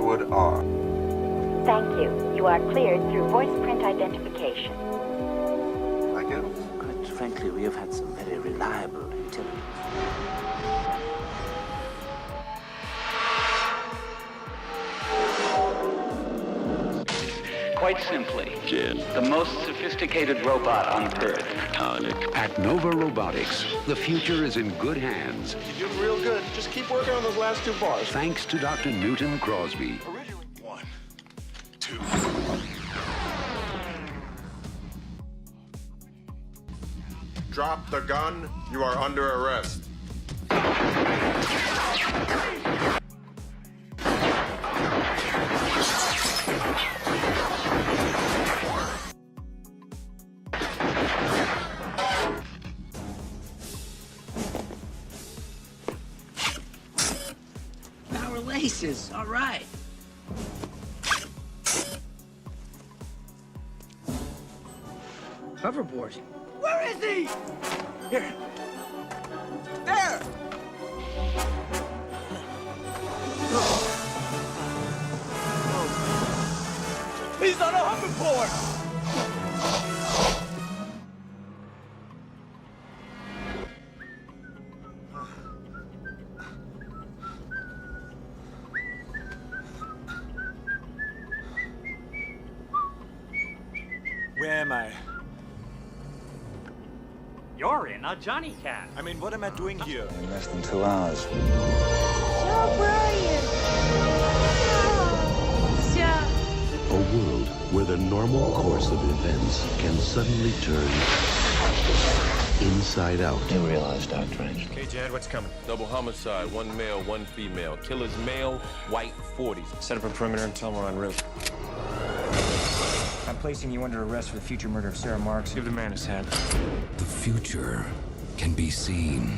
Westwood are. Thank you. You are cleared through voice print identification. I get them. Quite frankly, we have had some very reliable intelligence. Quite simply, the most sophisticated robot on Earth. At Nova Robotics, the future is in good hands. You did real good. Just keep working on those last two bars. Thanks to Dr. Newton Crosby. Originally, 1, 2. Drop the gun. You are under arrest. Our laces, all right. Hoverboard. Where is he? Here. There! He's on a hoverboard! Where am I? You're in a Johnny Cat. I mean, what am I doing here? In less than 2 hours. So brilliant! So... A world where the normal course of events can suddenly turn inside out. You realize, Dr. Angel. Okay, Jad, what's coming? Double homicide, 1 male, 1 female. Killer's male, white, 40s. Set up a perimeter and tell them we're en route. I'm placing you under arrest for the future murder of Sarah Marks. Give the man his hat. The future can be seen.